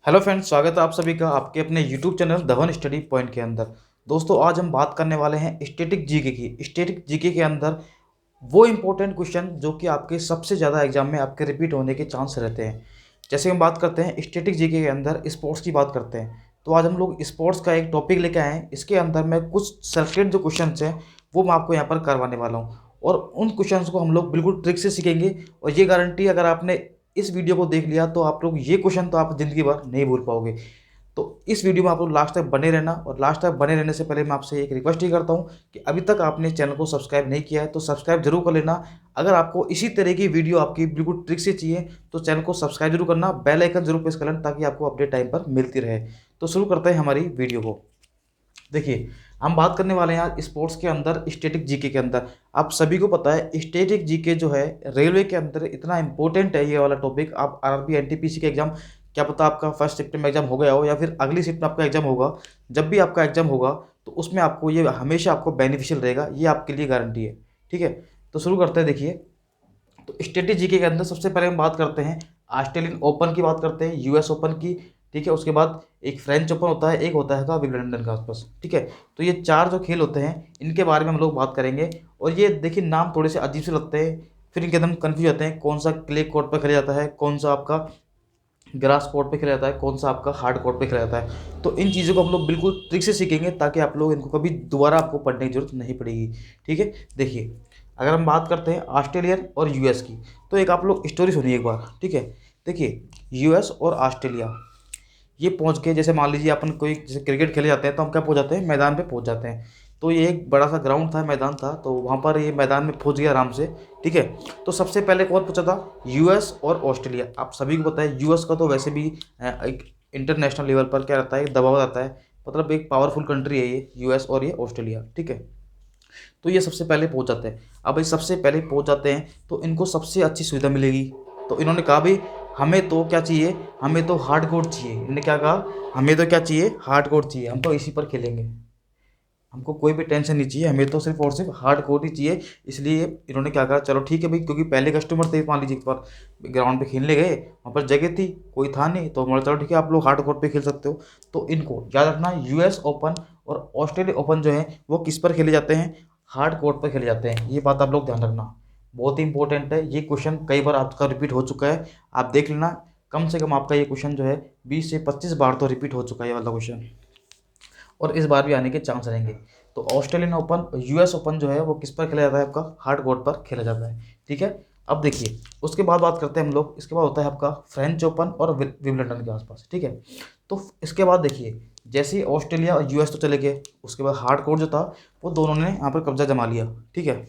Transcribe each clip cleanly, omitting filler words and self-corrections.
Hello friends, स्वागत है आप सभी का आपके अपने YouTube channel Dhawan study point के अंदर। दोस्तों, आज हम बात करने वाले हैं स्टैटिक जीके की। स्टैटिक जीके के अंदर वो इंपॉर्टेंट क्वेश्चन जो कि आपके सबसे ज़्यादा एग्जाम में आपके रिपीट होने के चांस रहते हैं। जैसे हम बात करते हैं स्टैटिक जीके के अंदर स्पोर्ट्स की बात करते हैं, तो आज हम लोग स्पोर्ट्स का एक टॉपिक लेके आए हैं। इसके अंदर मैं कुछ सेलेक्टेड जो क्वेश्चन हैं वो मैं आपको यहाँ पर करवाने वाला हूँ, और उन क्वेश्चन को हम लोग बिल्कुल ट्रिक से सीखेंगे। और ये गारंटी, अगर आपने इस वीडियो को देख लिया तो आप लोग ये क्वेश्चन तो आप ज़िंदगी भर नहीं भूल पाओगे। तो इस वीडियो में आप लोग लास्ट तक बने रहना, और लास्ट तक बने रहने से पहले मैं आपसे एक रिक्वेस्ट ही करता हूँ कि अभी तक आपने चैनल को सब्सक्राइब नहीं किया है तो सब्सक्राइब जरूर कर लेना। अगर आपको इसी तरह की वीडियो आपकी बिल्कुल ट्रिक से चाहिए तो चैनल को सब्सक्राइब जरूर करना, बेल आइकन जरूर प्रेस कर लेना ताकि आपको अपडेट टाइम पर मिलती रहे। तो शुरू करते हैं हमारी वीडियो को। देखिए, हम बात करने वाले हैं आज स्पोर्ट्स के अंदर स्टैटिक जीके के अंदर। आप सभी को पता है स्टैटिक जीके जो है रेलवे के अंदर इतना इंपॉर्टेंट है ये वाला टॉपिक। आप आरआरबी एनटीपीसी के एग्जाम, क्या पता आपका फर्स्ट शिफ्ट में एग्जाम हो गया हो या फिर अगली शिफ्ट में आपका एग्जाम होगा, जब भी आपका एग्जाम होगा तो उसमें आपको ये हमेशा आपको बेनिफिशियल रहेगा, ये आपके लिए गारंटी है। ठीक है, तो शुरू करते हैं। देखिए, तो स्टैटिक जीके के अंदर सबसे पहले हम बात करते हैं ऑस्ट्रेलियन ओपन की, बात करते हैं यूएस ओपन की। ठीक है, उसके बाद एक फ्रेंच ओपन होता है, एक होता है विंबलडन के आसपास। ठीक है, तो ये चार जो खेल होते हैं इनके बारे में हम लोग बात करेंगे। और ये देखिए, नाम थोड़े से अजीब से लगते हैं, फिर इनके अंदर हम कन्फ्यूज होते हैं कौन सा क्ले कोर्ट पर खेला जाता है, कौन सा आपका ग्रास कोर्ट पे खेला जाता है, कौन सा आपका हार्ड कोर्ट पे खेला जाता है। तो इन चीज़ों को हम लोग बिल्कुल ट्रिक से सीखेंगे ताकि आप लोग इनको कभी दोबारा आपको पढ़ने की जरूरत नहीं पड़ेगी। ठीक है, देखिए, अगर हम बात करते हैं ऑस्ट्रेलियन और यूएस की, तो एक आप लोग स्टोरी सुनिए एक बार। ठीक है, देखिए, यूएस और ऑस्ट्रेलिया ये पहुंच के, जैसे मान लीजिए अपन कोई जैसे क्रिकेट खेले जाते हैं तो हम क्या पहुंच जाते हैं, मैदान पे पहुंच जाते हैं। तो ये एक बड़ा सा ग्राउंड था, मैदान था, तो वहाँ पर ये मैदान में पहुंच गया आराम से। ठीक है, तो सबसे पहले कौन पूछा था, यूएस और ऑस्ट्रेलिया। आप सभी को पता है यूएस का तो वैसे भी एक इंटरनेशनल लेवल पर क्या रहता है, दबाव रहता है, मतलब एक पावरफुल कंट्री है ये यूएस और ये ऑस्ट्रेलिया। ठीक है, तो ये सबसे पहले पहुंच जाते हैं। अब भाई सबसे पहले पहुंच जाते हैं तो इनको सबसे अच्छी सुविधा मिलेगी। तो इन्होंने कहा भाई हमें तो क्या चाहिए, हमें तो हार्ड कोर्ट चाहिए। इन्होंने क्या कहा, हमें तो क्या चाहिए, हार्ड कोर्ट चाहिए, हम तो इसी पर खेलेंगे, हमको कोई भी टेंशन नहीं चाहिए, हमें तो सिर्फ और सिर्फ हार्ड कोर्ट ही चाहिए। इसलिए इन्होंने क्या कहा, चलो ठीक है भाई, क्योंकि पहले कस्टमर थे, मान लीजिए एक बार ग्राउंड पे खेलने गए, वहाँ पर जगह थी, कोई था नहीं, तो बोला चलो ठीक है आप लोग हार्ड कोर्ट पे खेल सकते हो। तो इनको याद रखना, यूएस ओपन और ऑस्ट्रेलिया ओपन जो है वो किस पर खेले जाते हैं, हार्ड कोर्ट पर खेले जाते हैं। ये बात आप लोग ध्यान रखना, बहुत ही इंपॉर्टेंट है। ये क्वेश्चन कई बार आपका रिपीट हो चुका है, आप देख लेना। कम से कम आपका ये क्वेश्चन जो है 20 से 25 बार तो रिपीट हो चुका है ये वाला क्वेश्चन, और इस बार भी आने के चांस रहेंगे। तो ऑस्ट्रेलियन ओपन, यूएस ओपन जो है वो किस पर खेला जाता है, आपका हार्ड कोर्ट पर खेला जाता है। ठीक है, अब देखिए, उसके बाद बात करते हैं हम लोग, इसके बाद होता है आपका फ्रेंच ओपन और विंबलडन के आसपास। ठीक है, तो इसके बाद देखिए, जैसे ही ऑस्ट्रेलिया और यूएस तो चले गए, उसके बाद हार्ड कोर्ट जो था वो दोनों ने यहाँ पर कब्जा जमा लिया। ठीक है,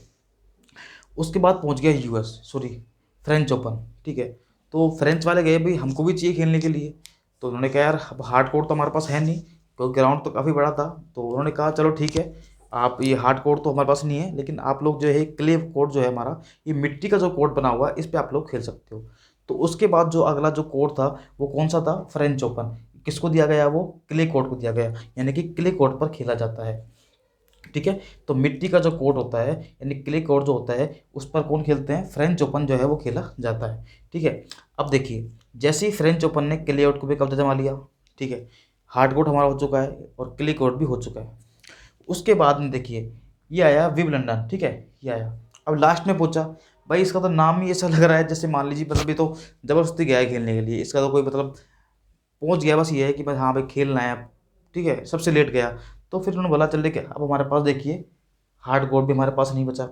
उसके बाद पहुँच गया यूएस, सॉरी फ्रेंच ओपन। ठीक है, तो फ्रेंच वाले गए भाई हमको भी चाहिए खेलने के लिए। तो उन्होंने कहा यार अब हार्ड कोर्ट तो हमारे पास है नहीं, क्योंकि ग्राउंड तो काफ़ी बड़ा था। तो उन्होंने कहा चलो ठीक है, आप ये हार्ड कोर्ट तो हमारे पास नहीं है, लेकिन आप लोग जो है क्ले कोर्ट जो है हमारा, ये मिट्टी का जो कोर्ट बना हुआ है इस पर आप लोग खेल सकते हो। तो उसके बाद जो अगला जो कोर्ट था वो कौन सा था, फ्रेंच ओपन। किसको दिया गया, वो क्ले कोर्ट को दिया गया, यानी कि क्ले कोर्ट पर खेला जाता है। ठीक है, तो मिट्टी का जो कोर्ट होता है यानी क्ले कोर्ट जो होता है उस पर कौन खेलते हैं, फ्रेंच ओपन जो है वो खेला जाता है। ठीक है, अब देखिए, जैसे ही फ्रेंच ओपन ने क्ले कोर्ट को भी कब्जा जमा लिया, ठीक है, हार्ड कोर्ट हमारा हो चुका है और क्ले कोर्ट भी हो चुका है। उसके बाद में देखिए, ये आया विंबलडन। ठीक है, ये आया। अब लास्ट में पूछा, भाई इसका तो नाम ही ऐसा लग रहा है जैसे मान लीजिए मतलब ये तो ज़बरदस्ती गया है खेलने के लिए, इसका तो कोई मतलब पहुंच गया, बस ये है कि बस हाँ भाई खेलना है अब। ठीक है, सबसे लेट गया। तो फिर उन्होंने बोला चल देखिए, अब हमारे पास देखिए हार्ड कोर्ट भी हमारे पास नहीं बचा,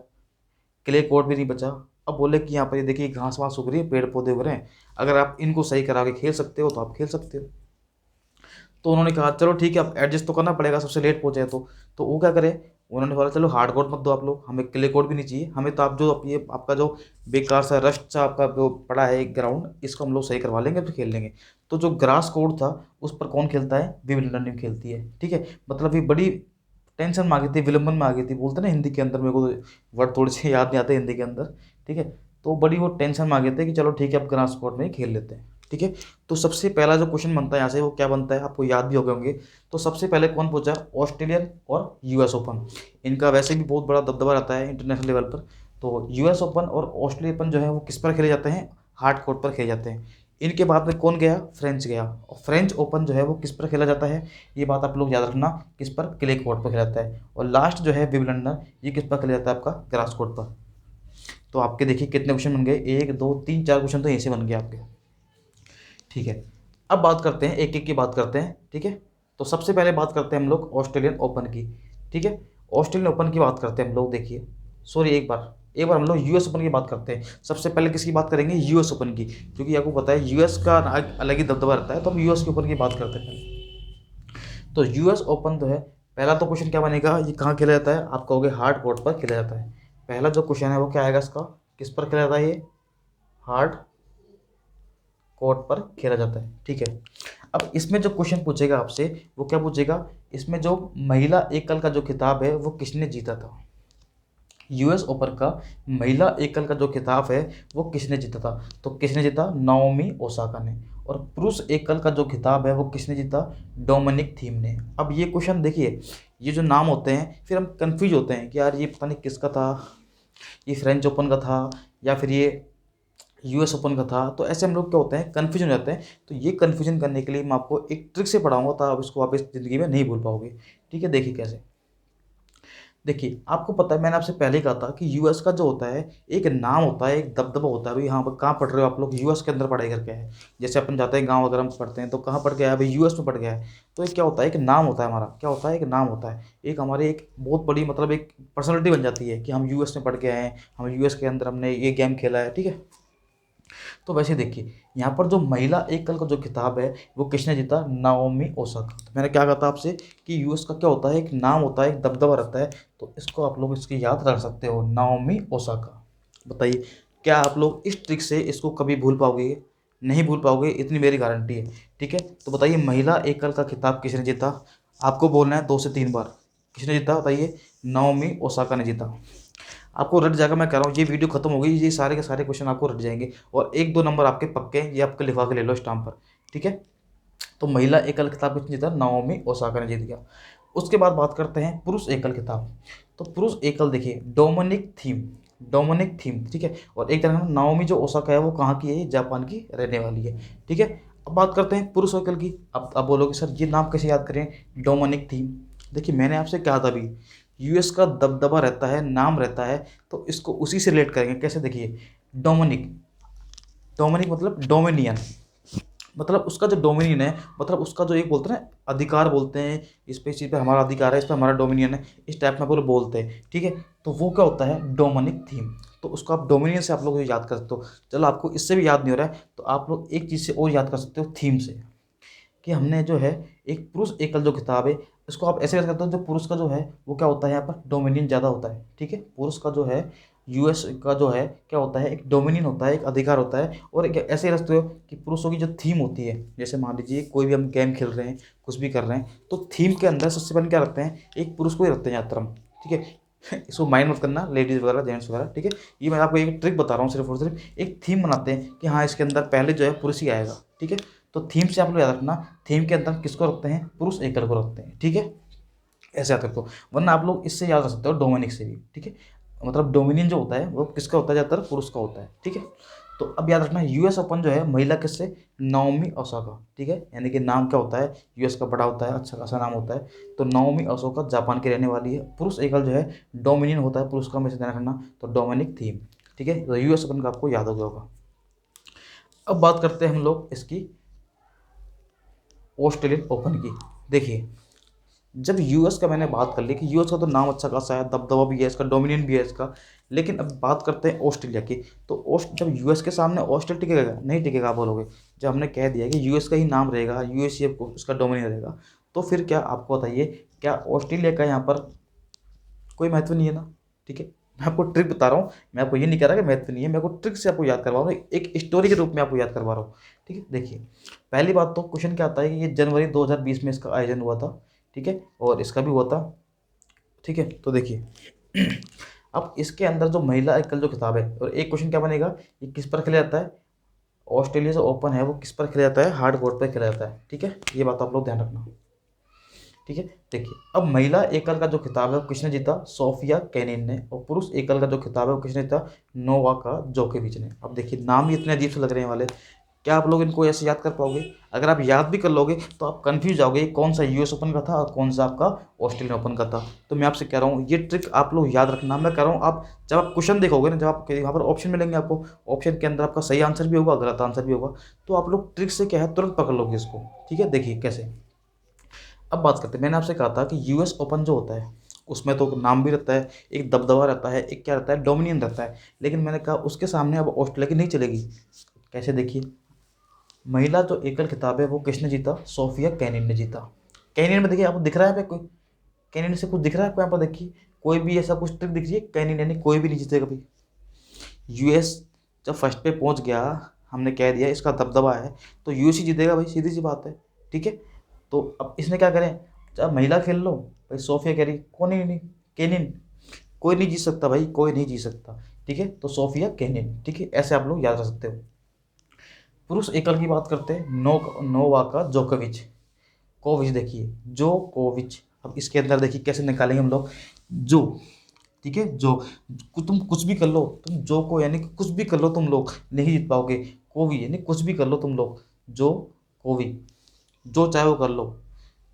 क्ले कोर्ट भी नहीं बचा। अब बोले कि यहाँ पर ये देखिए घास वास उग रही है, पेड़ पौधे उग रहे हैं, अगर आप इनको सही करा के खेल सकते हो तो आप खेल सकते हो। तो उन्होंने कहा चलो ठीक है, अब एडजस्ट तो करना पड़ेगा, सबसे लेट पहुंचे हैं तो वो क्या करे, उन्होंने बोला चलो हार्ड कोर्ट मत दो आप लोग, हमें क्ले कोर्ट भी नहीं चाहिए, हमें तो आप जो ये आपका जो बेकार सा रस्ट सा आपका जो पड़ा है ग्राउंड, इसको हम लोग सही करवा लेंगे फिर खेल लेंगे। तो जो ग्रास कोर्ट था उस पर कौन खेलता है, विंबलडन टीम खेलती है। ठीक है, मतलब ये बड़ी टेंशन में आ गई थी, विलंबन में आ गई थी, बोलते ना हिंदी के अंदर, मेरे को तो वर्ड थोड़े से याद नहीं आते हिंदी के अंदर। ठीक है, तो बड़ी वो टेंशन में आ गए थे कि चलो ठीक है अब ग्रास कोर्ट में ही खेल लेते हैं। ठीक है, तो सबसे पहला जो क्वेश्चन बनता है यहाँ से वो क्या बनता है, आपको याद भी हो गए होंगे। तो सबसे पहले कौन पूछा, ऑस्ट्रेलियन और यूएस ओपन। इनका वैसे भी बहुत बड़ा दबदबा रहता है इंटरनेशनल लेवल पर। तो यूएस ओपन और ऑस्ट्रेलिया ओपन जो है वो किस पर खेले जाते हैं, हार्ड कोर्ट पर खेले जाते हैं। इनके बाद में कौन गया? फ्रेंच गया। और फ्रेंच ओपन जो है वो किस पर खेला जाता है? ये बात आप लोग याद रखना, किस पर? क्ले कोर्ट पर खेला जाता है। और लास्ट जो है विंबलडन, ये किस पर खेला जाता है? आपका ग्रास कोर्ट पर। तो आपके देखिए कितने क्वेश्चन बन गए, 1 2 3 4 क्वेश्चन तो यहीं से बन गए आपके। ठीक है, अब बात करते हैं, एक एक की बात करते हैं। ठीक है, तो सबसे पहले बात करते हैं हम लोग ऑस्ट्रेलियन ओपन की। ठीक है, ऑस्ट्रेलियन ओपन की बात करते हैं हम लोग। देखिए सॉरी, एक बार हम लोग यूएस ओपन की बात करते हैं। सबसे पहले किसकी बात करेंगे? यूएस ओपन की, क्योंकि आपको पता है यूएस का अलग ही दबदबा रहता है, तो हम यूएस के ओपन की बात करते हैं। तो यूएस ओपन जो है, पहला तो क्वेश्चन क्या बनेगा? ये कहाँ खेला जाता है? आप कहोगे हार्ड कोर्ट पर खेला जाता है। पहला जो क्वेश्चन है वो क्या आएगा इसका? किस पर खेला जाता है? ये हार्ड कोर्ट पर खेला जाता है। ठीक है, अब इसमें जो क्वेश्चन पूछेगा आपसे वो क्या पूछेगा? इसमें जो महिला एकल का जो खिताब है वो किसने जीता था? यूएस ओपन का महिला एकल का जो खिताब है वो किसने जीता था? तो किसने जीता? नाओमी ओसाका ने। और पुरुष एकल का जो खिताब है वो किसने जीता? डोमिनिक थीम ने। अब ये क्वेश्चन देखिए, ये जो नाम होते हैं फिर हम कंफ्यूज होते हैं कि यार ये पता नहीं किसका था, ये फ्रेंच ओपन का था या फिर ये यूएस ओपन का था। तो ऐसे हम लोग क्या होते हैं, कन्फ्यूजन हो जाते हैं। तो ये कन्फ्यूजन करने के लिए मैं आपको एक ट्रिक से पढ़ाऊंगा, तो आप इसको वापस ज़िंदगी में नहीं भूल पाओगे। ठीक है, देखिए कैसे। देखिए आपको पता है, मैंने आपसे पहले ही कहा था कि यूएस का जो होता है एक नाम होता है, एक दबदबा होता है। भाई यहाँ पर कहाँ पढ़ रहे हो आप लोग? यूएस के अंदर पढ़ाई करके है। जैसे अपन जाते हैं गांव वगैरह में पढ़ते हैं, तो कहाँ पढ़ गया है भाई? यूएस में पढ़ गया है। तो एक क्या होता है, एक नाम होता है हमारा। क्या होता है? एक नाम होता है, एक हमारी एक बहुत बड़ी मतलब एक पर्सनैलिटी बन जाती है कि हम यूएस में पढ़ के आए हैं, हम यूएस के अंदर हमने ये गेम खेला है। ठीक है, तो वैसे देखिए यहाँ पर जो महिला एकल का जो खिताब है वो किसने जीता? Naomi Osaka. तो मैंने क्या कहा था आपसे कि यूएस का क्या होता है, एक नाम होता है, एक दबदबा रहता है। तो इसको आप लोग इसकी याद रख सकते हो, नाओमी ओसाका। बताइए क्या आप लोग इस ट्रिक से इसको कभी भूल पाओगे? नहीं भूल पाओगे, इतनी मेरी गारंटी है। ठीक है, तो बताइए महिला एकल का खिताब किसने जीता? आपको बोलना है 2 से 3 बार। किसने जीता बताइए? नाओमी ओसाका ने जीता। आपको रट जाएगा, मैं कह रहा हूँ, ये वीडियो खत्म हो गई, ये सारे के सारे क्वेश्चन आपको रट जाएंगे। और 1 2 नंबर आपके पक्के हैं, ये आपके लिखवा के ले लो स्टाम्प पर। ठीक है, तो महिला एकल खिताब किसने जीता? नाओमी ओसाका ने जीत गया। उसके बाद बात करते हैं पुरुष एकल खिताब। तो पुरुष एकल देखिए डोमिनिक थीम, डोमिनिक थीम। ठीक है, और एक तरह नाओमी जो ओसाका है वो कहाँ की है? जापान की रहने वाली है। ठीक है, अब बात करते हैं पुरुष एकल की। अब बोलोगे सर ये नाम कैसे याद करें? Dominic Thiem. देखिए मैंने आपसे कहा था अभी, यूएस का दबदबा रहता है, नाम रहता है, तो इसको उसी से रिलेट करेंगे। कैसे? देखिए डोमिनिक, डोमिनिक मतलब डोमिनियन, मतलब उसका जो डोमिनियन है, मतलब उसका जो एक बोलते हैं ना अधिकार बोलते हैं, इस पे चीज़ पे हमारा अधिकार है, इस पे हमारा डोमिनियन है, इस टाइप में पूरे बोलते हैं। ठीक है, तो वो क्या होता है? Dominic Thiem. तो उसको आप डोमिनियन से आप लोग याद कर सकते हो। चलो आपको इससे भी याद नहीं हो रहा है तो आप लोग एक चीज़ से और याद कर सकते हो, थीम से। कि हमने जो है एक पुरुष एकल जो किताब है, इसको आप ऐसे कर सकते हो, जो पुरुष का जो है वो क्या होता है यहाँ पर? डोमिनियन ज़्यादा होता है। ठीक है, पुरुष का जो है यूएस का जो है क्या होता है? एक डोमिनियन होता है, एक अधिकार होता है। और एक ऐसे रखते हो कि पुरुषों की जो थीम होती है, जैसे मान लीजिए कोई भी हम गेम खेल रहे हैं, कुछ भी कर रहे हैं, तो थीम के अंदर सबसे पहले क्या रखते हैं? एक पुरुष को ही रखते हैं ज़्यादातर हम। ठीक है इसको माइंड मत करना, लेडीज़ वगैरह जेंट्स वगैरह। ठीक है, ये मैं आपको एक ट्रिक बता रहा हूँ, सिर्फ और सिर्फ एक थीम बनाते हैं कि हाँ इसके अंदर पहले जो है पुरुष ही आएगा। ठीक है, तो थीम से आप लोग याद रखना, थीम के अंदर किसको रखते हैं? पुरुष एकल को रखते हैं। ठीक है, ऐसे याद रखो, वरना आप लोग इससे याद रख सकते हो डोमिनिक से भी। ठीक है, मतलब डोमिनियन जो होता है वो किसका होता है? ज़्यादातर पुरुष का होता है। ठीक है, तो अब याद रखना यूएस ओपन जो है महिला किससे? Naomi Osaka. ठीक है, यानी कि नाम क्या होता है? यूएस का बड़ा होता है, अच्छा खासा नाम होता है। तो नाओमी ओसाका जापान की रहने वाली है। पुरुष एकल जो है डोमिनियन होता है, पुरुष का हमेशा ध्यान रखना। तो डोमिनिक थीम। ठीक है, तो यूएस ओपन का आपको याद हो गया होगा। अब बात करते हैं हम लोग इसकी ऑस्ट्रेलियन ओपन की। देखिए जब यूएस का मैंने बात कर ली कि यूएस का तो नाम अच्छा खासा है, दबदबा भी है इसका, डोमिनियन भी है इसका, लेकिन अब बात करते हैं ऑस्ट्रेलिया की। तो जब यूएस के सामने ऑस्ट्रेलिया टिकेगा? नहीं टिकेगा, आप बोलोगे। जब हमने कह दिया कि यूएस का ही नाम रहेगा, यूएस ही उसका डोमिनियन रहेगा, तो फिर क्या आपको बताइए, क्या ऑस्ट्रेलिया का यहाँ पर कोई महत्व नहीं है ना? ठीक है, मैं आपको ट्रिक बता रहा हूँ, मैं आपको ये नहीं कह रहा कि महत्व नहीं है, मैं आपको ट्रिक से आपको याद करवा रहा हूँ, एक स्टोरी के रूप में आपको याद करवा रहा हूँ। ठीक है, देखिए पहली बात तो क्वेश्चन क्या आता है कि ये जनवरी 2020 में इसका आयोजन हुआ था। ठीक है, और इसका भी हुआ था। ठीक है, तो देखिए अब इसके अंदर जो महिला एकल जो खिताब है, और एक क्वेश्चन क्या बनेगा, ये किस पर खेला जाता है? ऑस्ट्रेलिया जो ओपन है वो किस पर खेला जाता है? हार्ड कोर्ट पर खेला जाता है। ठीक है, ये बात आप लोग ध्यान रखना। ठीक है, देखिए अब महिला एकल का जो खिताब है वो किसने जीता? सोफिया केनिन ने। और पुरुष एकल का जो खिताब है वो किसने जीता? नोवाक जोकोविच ने। अब देखिए नाम ही इतने अजीब से लग रहे हैं वाले, क्या आप लोग इनको ऐसे याद कर पाओगे? अगर आप याद भी कर लोगे तो आप कंफ्यूज जाओगे कौन सा यूएस ओपन का था और कौन सा आपका ऑस्ट्रेलियन ओपन का था। तो मैं आपसे कह रहा हूँ ये ट्रिक आप लोग याद रखना। मैं कह रहा हूँ आप जब आप क्वेश्चन देखोगे ना, जब आप वहाँ पर ऑप्शन मिलेंगे आपको, ऑप्शन के अंदर आपका सही आंसर भी होगा, गलत आंसर भी होगा, तो आप लोग ट्रिक से क्या है तुरंत पकड़ लोगे इसको। ठीक है, देखिए कैसे। अब बात करते हैं, मैंने आपसे कहा था कि यूएस ओपन जो होता है उसमें तो नाम भी रहता है, एक दबदबा रहता है, एक क्या रहता है, डोमिनियन रहता है। लेकिन मैंने कहा उसके सामने अब ऑस्ट्रेलिया की नहीं चलेगी। कैसे, देखिए। महिला जो एकल खिताब है वो किसने जीता? सोफिया केनिन ने जीता। केनिन में देखिए आपको दिख रहा है पे कोई, केनिन से कुछ दिख रहा है आपको? यहाँ पर देखिए कोई भी ऐसा कुछ ट्रिक दिख रही है? केनिन यानी कोई भी नहीं जीतेगा कभी। यूएस जब फर्स्ट पे पहुंच गया, हमने कह दिया इसका दबदबा है, तो यूएस ही जीतेगा भाई, सीधी सी बात है। ठीक है, तो अब इसने क्या करें, चाहे महिला खेल लो भाई, सोफिया कह रही कौन ही नहीं, केनिन, कोई नहीं जीत सकता भाई, कोई नहीं जीत सकता। ठीक है, तो सोफिया केनिन। ठीक है, ऐसे आप लोग याद रख सकते हो। पुरुष एकल की बात करते हैं, नोवाका जोकोविच। कोविच देखिए, जो कोविच। अब इसके अंदर देखिए कैसे निकालेंगे हम लोग, जो। ठीक है, जो। तुम कुछ भी कर लो, तुम जो को यानी कि कुछ भी कर लो तुम लोग नहीं जीत पाओगे। कोवी यानी कुछ भी कर लो तुम लोग, जो कोवी, जो चाहे वो कर लो,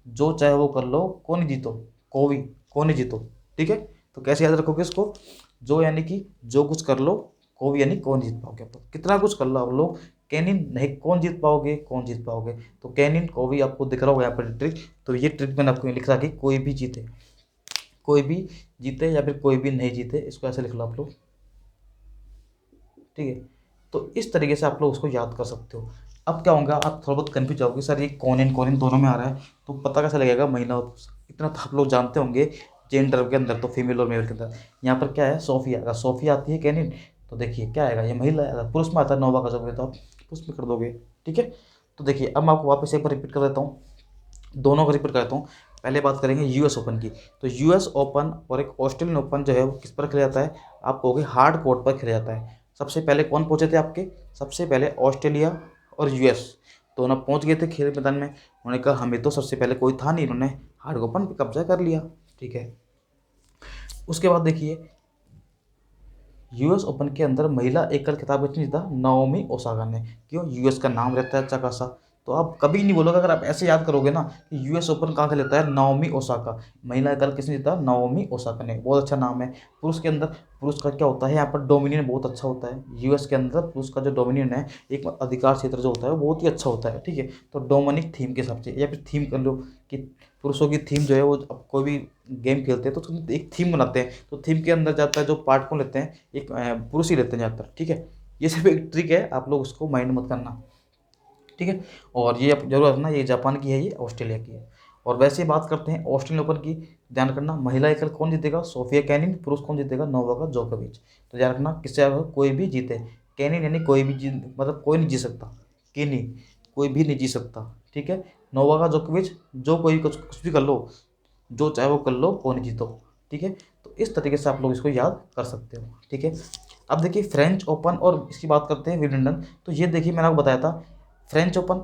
जो चाहे वो कर लो, को नहीं जीतो, कोवी, को नहीं जीतो। ठीक है, तो कैसे याद रखोगे इसको, जो यानी कि जो कुछ कर लो, कोवी यानी कौन जीत पाओगे। आप लोग कितना कुछ कर लो आप लोग, कैनिन नहीं कौन जीत पाओगे, कौन जीत पाओगे। तो कैनिन कोवी आपको दिख रहा होगा यहाँ पर ट्रिक। तो ये ट्रिक मैंने आपको लिख रहा कि कोई भी जीते, कोई भी जीते या फिर कोई भी नहीं जीते, इसको ऐसे लिख लो आप लोग। ठीक है, तो इस तरीके से आप लोग उसको याद कर सकते हो। अब क्या होगा, आप थोड़ा बहुत कन्फ्यूज जाओगे, सर ये कौन इन दोनों में आ रहा है, तो पता कैसे लगेगा महिला और पुरुष? इतना तो आप लोग जानते होंगे, जेंडर के अंदर तो फीमेल और मेल के अंदर। यहाँ पर क्या है, सोफिया, अगर सोफिया आती है कैनिन, तो देखिए क्या आएगा, ये महिला आएगा। पुरुष में आता है नोवा का जब, तो आप पुरुष में कर दोगे। ठीक है, तो देखिए अब मैं आपको वापस एक बार रिपीट कर देता हूँ, दोनों को रिपीट करता हूँ। पहले बात करेंगे यूएस ओपन की। तो यूएस ओपन और एक ऑस्ट्रेलियन ओपन जो है वो किस पर खेला जाता है? आप कहोगे हार्ड कोर्ट पर खेला जाता है। सबसे पहले कौन पहुंचे थे आपके? सबसे पहले ऑस्ट्रेलिया और यूएस दोनों पहुंच गए थे खेल मैदान में। उन्होंने कहा हमें तो सबसे पहले कोई था नहीं, इन्होंने हार्ड ओपन पर कब्जा कर लिया। ठीक है, उसके बाद देखिए यूएस ओपन के अंदर महिला एकल खिताब किसने जीता? नाओमी ओसाका ने। क्यों? यूएस का नाम रहता है अच्छा खासा, तो आप कभी नहीं बोलोगे, अगर आप ऐसे याद करोगे ना कि यूएस ओपन कहाँ खेलता है, नाओमी ओसाका। महिला एकल किसने जीता? नाओमी ओसाका ने, बहुत अच्छा नाम है। पुरुष के अंदर, पुरुष का क्या होता है यहाँ पर, डोमिनियन बहुत अच्छा होता है। यूएस के अंदर पुरुष का जो डोमिनियन है, एक अधिकार क्षेत्र जो होता है वो बहुत ही अच्छा होता है। ठीक है, तो डोमिनिक थीम के हिसाब से, या फिर थीम कर लो कि पुरुषों की थीम जो है वो, अब कोई भी गेम खेलते हैं तो उसमें एक थीम बनाते हैं, तो थीम के अंदर जाता है जो पार्ट कौन लेते हैं, एक पुरुष ही लेते हैं ज़्यादातर। ठीक है, ये सिर्फ एक ट्रिक है, आप लोग उसको माइंड मत करना। ठीक है, और ये आप जरूर रखना, ये जापान की है, ये ऑस्ट्रेलिया की है। और वैसे ही बात करते हैं ऑस्ट्रेलियन ओपन की, ध्यान रखना महिला एकल कौन जीतेगा? Sofia Kenin. पुरुष कौन जीतेगा? नोवाक जोकोविच। तो ध्यान रखना किससे आएगा, कोई भी जीते। कैनिन यानी कोई भी जीत, मतलब कोई नहीं जीत सकता, केनी, कोई भी नहीं जीत सकता। ठीक है, नोवाक जोकोविच, जो कोई कुछ कुछ भी कर लो, जो चाहे वो कर लो, कौन जीतो। ठीक है, तो इस तरीके से आप लोग इसको याद कर सकते हो। ठीक है, अब देखिए फ्रेंच ओपन और इसकी बात करते हैं विंबलडन। तो ये देखिए मैंने आपको बताया था, फ्रेंच ओपन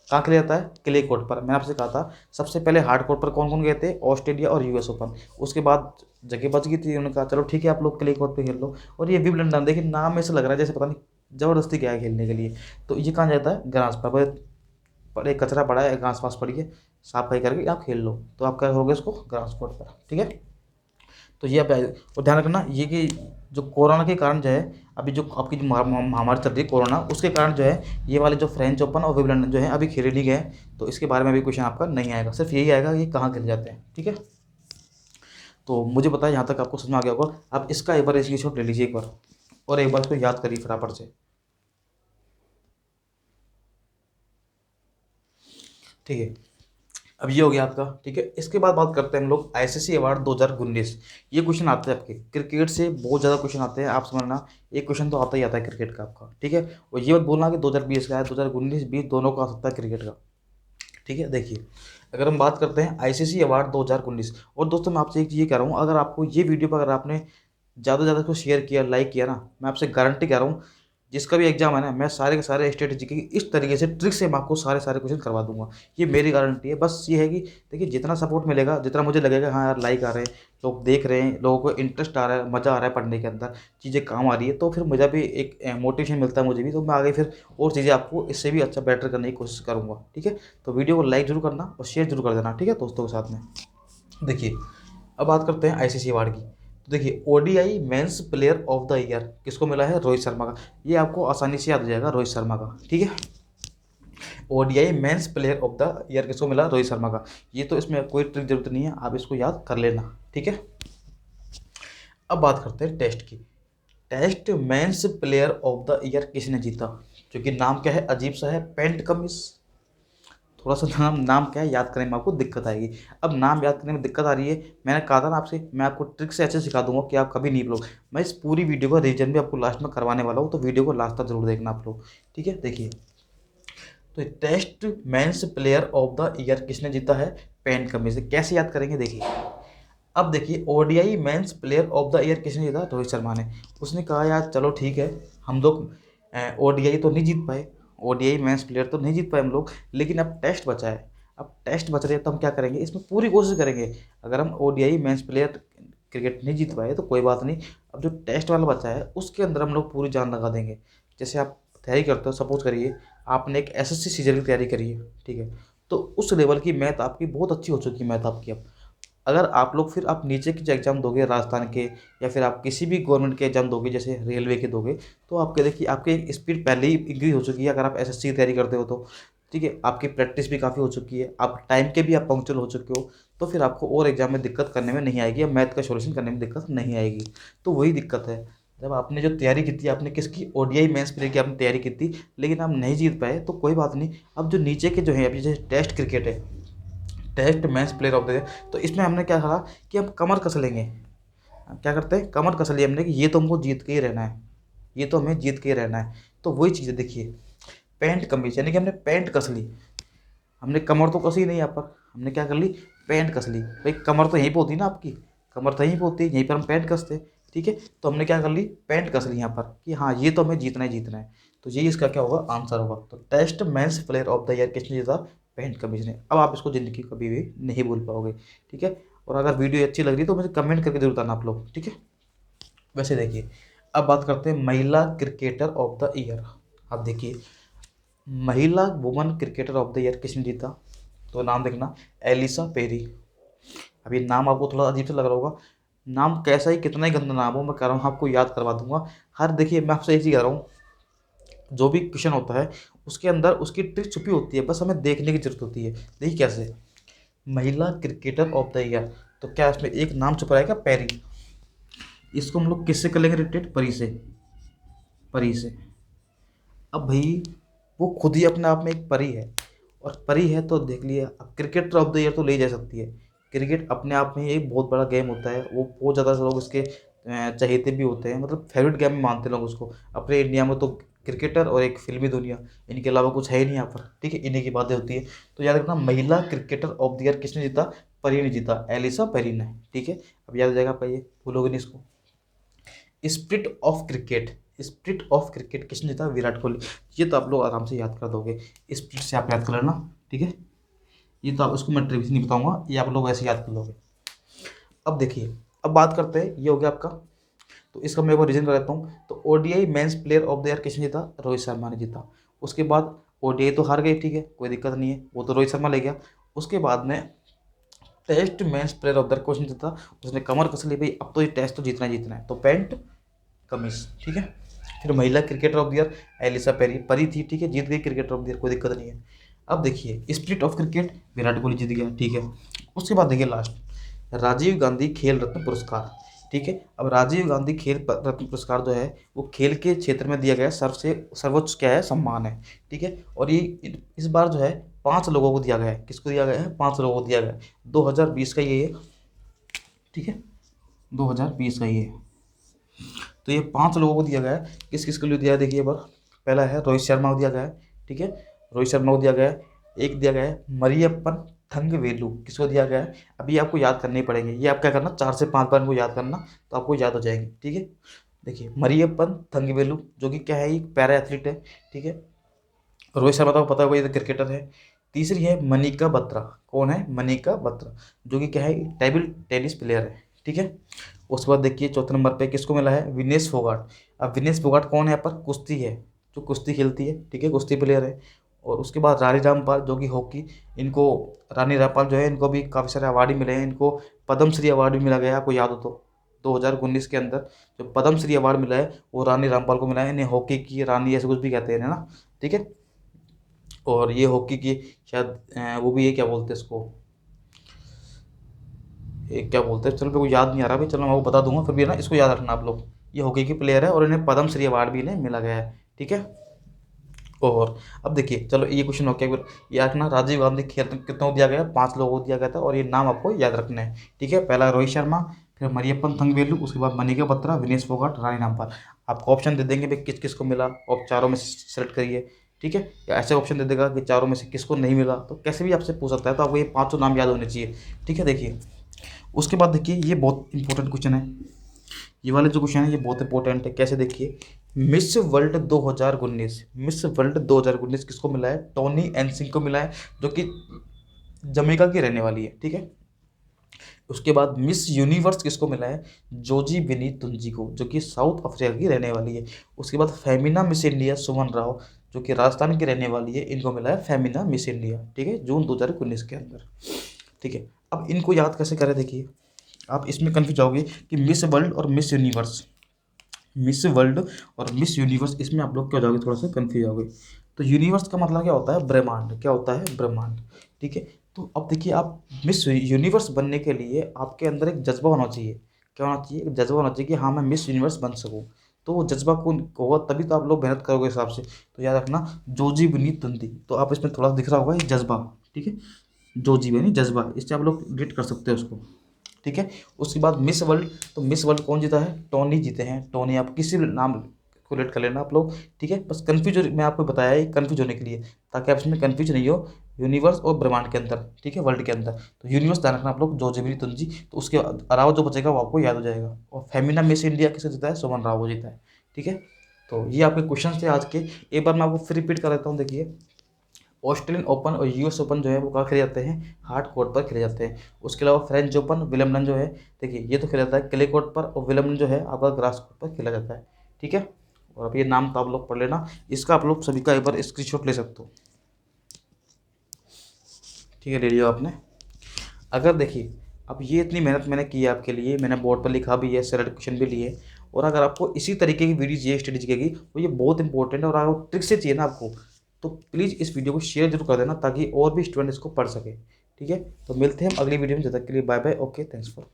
कहाँ खेला जाता है? क्ले कोर्ट पर। मैंने आपसे कहा था सबसे पहले हार्ड कोर्ट पर कौन कौन गए थे? ऑस्ट्रेलिया और यूएस ओपन। उसके बाद जगह बच गई थी, उन्होंने कहा चलो ठीक है आप लोग क्ले कोर्ट पे खेल लो। और ये विंबलडन, देखिए नाम में से लग रहा है जैसे पता नहीं ज़बरदस्ती क्या है खेलने के लिए। तो ये कहाँ जाता है? ग्रास पर, एक कचरा पड़ा है, घास वास पड़ी है, साफ सफाई करके आप खेल लो, तो आप क्या करोगे इसको? ग्रास कोर्ट पर। ठीक है, तो ये आप, और ध्यान रखना ये कि जो कोरोना के कारण जो है, अभी जो आपकी जो महामारी चल रही है कोरोना, उसके कारण जो है ये वाले जो फ्रेंच ओपन और विंबलडन जो है अभी खेले नहीं गए। तो इसके बारे में भी क्वेश्चन आपका नहीं आएगा, सिर्फ यही आएगा कि कहाँ खेले जाते हैं। ठीक है, तो मुझे पता है यहाँ तक आपको समझ में आ गया होगा। आप इसका एक बार स्क्रीनशॉट ले लीजिए एक बार, और एक बार इसको याद करिए फटाफट से। ठीक है, अब ये हो गया आपका। ठीक है, इसके बाद बात करते हैं हम लोग आईसीसी अवार्ड 2019। ये क्वेश्चन आते हैं आपके क्रिकेट से, बहुत ज़्यादा क्वेश्चन आते हैं, आप समझना एक क्वेश्चन तो आता ही आता है क्रिकेट का आपका। ठीक है, और ये मत बोलना कि 2020 का है, 2019-20 दोनों का आ सकता है क्रिकेट का। ठीक है, देखिए अगर हम बात करते हैं आईसीसी अवार्ड 2019, और दोस्तों मैं आपसे एक चीज़ ये कह रहा हूँ, अगर आपको ये वीडियो पर अगर आपने ज़्यादा से ज़्यादा इसको शेयर किया, लाइक किया ना, मैं आपसे गारंटी कह रहा हूँ जिसका भी एग्जाम है ना, मैं सारे के सारे स्ट्रेटेजी की इस तरीके से ट्रिक से मैं आपको सारे सारे क्वेश्चन करवा दूंगा। ये मेरी गारंटी है। बस ये है कि देखिए, जितना सपोर्ट मिलेगा, जितना मुझे लगेगा हाँ यार लाइक आ रहे हैं, लोग देख रहे हैं, लोगों को इंटरेस्ट आ रहा है, मज़ा आ रहा है पढ़ने के अंदर, चीज़ें काम आ रही है, तो फिर मुझे भी एक मोटिवेशन मिलता है मुझे भी, तो मैं आगे फिर और चीज़ें आपको इससे भी अच्छा बेटर करने की कोशिश करूँगा। ठीक है, तो वीडियो को लाइक जरूर करना और शेयर जरूर कर देना, ठीक है, दोस्तों के साथ में। देखिए, अब बात करते हैं आईसीसी अवार्ड की। तो देखिए, ODI men's player of the year किसको मिला है? रोहित शर्मा का। ये आपको आसानी से याद हो जाएगा, रोहित शर्मा का। ठीक है, ODI men's player of the year किसको मिला? रोहित शर्मा का। ये तो इसमें कोई ट्रिक जरूरत नहीं है, आप इसको याद कर लेना। ठीक है, अब बात करते हैं टेस्ट की। Test men's player of the year किसने जीता? क्योंकि नाम क्या है, अजीब सा है, पेंट कमिंस। थोड़ा सा नाम नाम क्या है याद करने में आपको दिक्कत आएगी। अब नाम याद करने में दिक्कत आ रही है, मैंने कहा था ना आपसे, मैं आपको ट्रिक से ऐसे सिखा दूंगा कि आप कभी नहीं भूलोगे। मैं इस पूरी वीडियो का रिवीजन भी आपको लास्ट में करवाने वाला हूँ, तो वीडियो को लास्ट तक जरूर देखना आप लोग। ठीक है, देखिए, तो test men's player of the year किसने जीता है? Pat Cummins. कैसे याद करेंगे, देखिए। अब देखिए, ODI men's player of the year किसने जीता? रोहित शर्मा ने। उसने कहा यार चलो ठीक है, हम लोग ओडीआई तो नहीं जीत पाए, ओडीआई मेंस प्लेयर तो नहीं जीत पाए हम लोग, लेकिन अब टेस्ट बचा है। अब टेस्ट बच रहे हैं तो हम क्या करेंगे, इसमें पूरी कोशिश करेंगे। अगर हम ओडीआई मेंस प्लेयर क्रिकेट नहीं जीत पाए तो कोई बात नहीं, अब जो टेस्ट वाला बचा है उसके अंदर हम लोग पूरी जान लगा देंगे। जैसे आप तैयारी करते हो, सपोज करिए आपने एक एसएससी सीजन की तैयारी करी है, ठीक है, तो उस लेवल की मैथ आपकी बहुत अच्छी हो चुकी है, मैथ आपकी। अब अगर आप लोग फिर आप नीचे के जो एग्ज़ाम दोगे राजस्थान के, या फिर आप किसी भी गवर्नमेंट के एग्ज़ाम दोगे जैसे रेलवे के दोगे, तो आपके देखिए आपकी स्पीड पहले ही इंक्रीज हो चुकी है। अगर आप एसएससी की तैयारी करते हो तो ठीक है, आपकी प्रैक्टिस भी काफ़ी हो चुकी है, आप टाइम के भी आप पंक्चुअल हो चुके हो, तो फिर आपको और एग्जाम में दिक्कत करने में नहीं आएगी, या मैथ का सॉल्यूशन करने में दिक्कत नहीं आएगी। तो वही दिक्कत है, जब आपने जो तैयारी की थी, आपने किसकी? ओडीआई मेंस प्लेयर की आपने तैयारी की थी, लेकिन आप नहीं जीत पाए तो कोई बात नहीं। अब जो नीचे के जो है, अभी जैसे टेस्ट क्रिकेट है, test match player of the year, तो इसमें हमने क्या कहा कि हम कमर कस लेंगे। क्या करते हैं, कमर कस लिया हमने कि ये तो हमको जीत के ही रहना है, ये तो हमें जीत के ही रहना है। तो वही चीज़ है, देखिए, पैंट कमीज, यानी कि हमने पैंट कस ली, हमने कमर तो कसी नहीं, यहाँ पर हमने क्या कर ली, पैंट कस ली। भाई कमर तो यहीं पर होती है ना आपकी, कमर तो यहीं पर होती है, यहीं पर हम पैंट कसते। ठीक है, तो हमने क्या कर ली, पैंट कस ली यहाँ पर कि हाँ ये तो हमें जीतना ही जीतना है। तो ये इसका क्या होगा, आंसर होगा। तो test men's player of the year किसने जीता? पैंट कमीज ने। अब आप इसको ज़िंदगी कभी भी नहीं भूल पाओगे। ठीक है, और अगर वीडियो अच्छी लग रही है तो मुझे कमेंट करके जरूर बताना आप लोग। ठीक है, वैसे देखिए, अब बात करते हैं महिला क्रिकेटर ऑफ द ईयर। अब देखिए, महिला woman cricketer of the year किसने जीता? तो नाम देखना, एलिसा पेरी। अभी नाम आपको थोड़ा अजीब से लग रहा होगा, नाम कैसा ही कितना ही गंदा नाम हो, मैं कह रहा हूँ आपको याद करवा दूंगा। हर देखिए, मैं आपसे एक चीज़ कह रहा हूँ, जो भी क्वेश्चन होता है उसके अंदर उसकी ट्रिक छुपी होती है, बस हमें देखने की जरूरत होती है। देखिए कैसे, महिला क्रिकेटर ऑफ द ईयर, तो क्या इसमें एक नाम छुपा रहेगा, पेरी। इसको हम लोग किससे कर लेंगे रिलेटेड? परी से, परी से। अब भाई वो खुद ही अपने आप में एक परी है, और परी है तो देख लिया, अब क्रिकेटर ऑफ द ईयर तो ले जा सकती है। क्रिकेट अपने आप में एक बहुत बड़ा गेम होता है, वो बहुत ज़्यादा लोग इसके चहेते भी होते हैं, मतलब फेवरेट गेम मानते हैं लोग उसको। अपने इंडिया में तो क्रिकेटर और एक फिल्मी दुनिया, इनके अलावा कुछ है ही नहीं यहाँ पर। ठीक है, इन्हीं की बातें होती है। तो याद रखना, महिला क्रिकेटर ऑफ द ईयर किसने जीता? परी ने जीता, एलिसा पेरी ने। ठीक है, अब याद हो जाएगा आपका, ये भूलोगे नहीं इसको। Spirit of cricket, spirit of cricket किसने जीता? विराट कोहली। ये तो आप लोग आराम से याद कर दोगे, स्पिरिट से आप याद कर लेना। ठीक है, ये तो आप उसको मैं ट्रिक नहीं बताऊंगा, ये आप लोग ऐसे याद कर लोगे। अब देखिए, अब बात करते हैं, ये हो गया आपका, तो इसका मैं एक बार रीजन कर देता हूँ। तो ODI men's player of the year किसने जीता? रोहित शर्मा ने जीता। उसके बाद ओडीआई तो हार गई, ठीक है, कोई दिक्कत नहीं है, वो तो रोहित शर्मा ले गया। उसके बाद में test men's player of the year question जीता, उसने कमर कस ली, भाई अब तो ये टेस्ट तो जीतना ही जीतना है, तो पैंट कमीज। ठीक है, फिर महिला cricketer of the year Ellyse Perry, परी थी, ठीक है, जीत गई क्रिकेटर ऑफ द ईयर, कोई दिक्कत नहीं है। अब देखिए, spirit of cricket Virat Kohli जीत गया, ठीक है। उसके बाद देखिए लास्ट, राजीव गांधी खेल रत्न पुरस्कार। ठीक है, अब राजीव गांधी खेल रत्न पुरस्कार जो है वो खेल के क्षेत्र में दिया गया सबसे सर्वोच्च क्या है, सम्मान है। ठीक है, और ये इस बार जो है 5 लोगों को दिया गया है। किसको दिया गया है? 5 लोगों को दिया गया है। 2020 का ये है, ठीक है, 2020 का ये है। तो ये 5 लोगों को दिया गया है। किस किस को लिए दिया है, देखिए बार। पहला है रोहित शर्मा को दिया गया है, ठीक है, रोहित शर्मा को दिया गया है। एक दिया गया है मरियप्पन थंगवेलु, किसको दिया गया है? अभी आपको याद करने ही पड़ेंगे, ये आप क्या करना, 4 से 5 बार इनको याद करना, तो आपको याद हो जाएंगे। ठीक है, देखिए मरियप्पन थंगवेलु जो कि क्या है, एक पैरा एथलीट है, ठीक है। रोहित शर्मा तो पता होगा, ये तो क्रिकेटर है। तीसरी है मनिका बत्रा। कौन है? मनिका बत्रा, जो कि क्या है, टेबल टेनिस प्लेयर है, ठीक है। उसके बाद देखिए चौथे नंबर पे किसको मिला है? विनेश फोगाट। अब विनेश फोगाट कौन है? यहाँ पर कुश्ती है, जो कुश्ती खेलती है, ठीक है, कुश्ती प्लेयर है। और उसके बाद रानी रामपाल जो कि हॉकी, इनको रानी रामपाल जो है, इनको भी काफ़ी सारे अवार्ड ही मिले हैं। इनको पद्मश्री अवार्ड भी मिला गया है, आपको याद हो तो 2019 के अंदर जो पद्मश्री अवार्ड मिला है वो रानी रामपाल को मिला है। इन्हें हॉकी की रानी ऐसे कुछ भी कहते हैं ना, ठीक है। और ये हॉकी की शायद वो भी है, क्या बोलते हैं इसको, ये क्या बोलते हैं, चलो मेरे को याद नहीं आ रहा भाई, चलो मैं आपको बता दूंगा, फिर भी है ना, इसको याद रखना आप लोग। ये हॉकी की प्लेयर है और इन्हें पद्मश्री अवार्ड भी इन्हें मिला गया है, ठीक है। और अब देखिए चलो ये क्वेश्चन हो गया, ये रखना, राजीव गांधी खेल कितनों को दिया गया? 5 लोगों को दिया गया था, और ये नाम आपको याद रखना है, ठीक है। पहला रोहित शर्मा, फिर मरियप्पन थंगवेलु, उसके बाद मनिका बत्रा, विनेश फोगाट, रानी रामपाल। आपको ऑप्शन दे देंगे भाई किस किस को मिला, और चारों में से सेलेक्ट करिए, ठीक है। या ऐसे ऑप्शन दे देगा कि चारों में से किसको नहीं मिला, तो कैसे भी आपसे पूछ सकता है, तो आपको ये पाँचों नाम याद होने चाहिए, ठीक है। देखिए उसके बाद देखिए ये बहुत इंपॉर्टेंट क्वेश्चन है, ये वाले जो क्वेश्चन है ये बहुत इंपॉर्टेंट है। कैसे? देखिए मिस वर्ल्ड 2019, मिस वर्ल्ड 2019 किसको मिला है? टोनी एनसिंग को मिला है, जो कि जमैका की रहने वाली है, ठीक है। उसके बाद मिस यूनिवर्स किसको मिला है? जोजी विनी तुंजी को, जो कि साउथ अफ्रीका की रहने वाली है। उसके बाद फेमिना मिस इंडिया सुमन राव, जो कि राजस्थान की रहने वाली है, इनको मिला है फेमिना मिस इंडिया, ठीक है, जून 2019 के अंदर, ठीक है। अब इनको याद कैसे करें? देखिए आप इसमें कन्फ्यूज जाओगे कि मिस वर्ल्ड और मिस यूनिवर्स, मिस वर्ल्ड और मिस यूनिवर्स, इसमें आप लोग क्या हो जाओगे, थोड़ा सा कन्फ्यूज जाओगे। तो यूनिवर्स का मतलब क्या होता है? ब्रह्मांड। क्या होता है? ब्रह्मांड, ठीक है। तो अब देखिए आप मिस यूनिवर्स बनने के लिए आपके अंदर एक जज्बा होना चाहिए। क्या होना चाहिए? एक जज्बा होना चाहिए कि हाँ मैं मिस यूनिवर्स बन सकूँ। तो वो जज्बा कौन होगा? तभी तो आप लोग मेहनत करोगे हिसाब से। तो याद रखना जोजी बनी तंदी, तो आप इसमें थोड़ा दिख रहा होगा ये जज्बा, ठीक है। जोजी बनी जज्बा, इससे आप लोग रेट कर सकते हो उसको, ठीक है। उसके बाद मिस वर्ल्ड, तो मिस वर्ल्ड कौन जीता है? टोनी जीते हैं। टोनी, आप किसी भी नाम को रेट कर लेना आप लोग, ठीक है। बस कन्फ्यूज मैं आपको बताया है कन्फ्यूज होने के लिए, ताकि आप इसमें कन्फ्यूज नहीं हो यूनिवर्स और ब्रह्मांड के अंदर, ठीक है, वर्ल्ड के अंदर। तो यूनिवर्स ध्यान रखना आप लोग, जो जिबरी तुंजी, तो उसके अलावा जो बचेगा वो आपको याद हो जाएगा। और फेमिना मिस इंडिया किसे जीता है? सुमन राव को जीता है, ठीक है। तो ये आपके क्वेश्चन थे आज के। एक बार मैं आपको फिर रिपीट कर देता हूँ। देखिए ऑस्ट्रेलियन ओपन और यूएस ओपन जो है वो कहाँ खेले जाते हैं? हार्ड कोर्ट पर खेले जाते हैं। उसके अलावा फ्रेंच ओपन विलियमडन जो है, देखिए ये तो खेला जाता है क्ले कोर्ट पर, और विलियमडन जो है आपका ग्रास कोर्ट पर खेला जाता है, ठीक है। और अब ये नाम तो आप लोग पढ़ लेना, इसका आप लोग सभी का एक बार स्क्रीनशॉट ले सकते हो, ठीक है, ले लिया आपने। अगर देखिए अब ये इतनी मेहनत मैंने की है आपके लिए, मैंने बोर्ड पर लिखा भी है, सेलेक्ट क्वेश्चन भी लिए, और अगर आपको इसी तरीके की वीडियो चाहिए स्टडी जीके की, तो ये बहुत इंपॉर्टेंट है, और अगर ट्रिक से चाहिए ना आपको, तो प्लीज़ इस वीडियो को शेयर जरूर कर देना, ताकि और भी स्टूडेंट इसको पढ़ सके, ठीक है। तो मिलते हैं हम अगली वीडियो में, जब तक के लिए bye bye, okay, thanks for.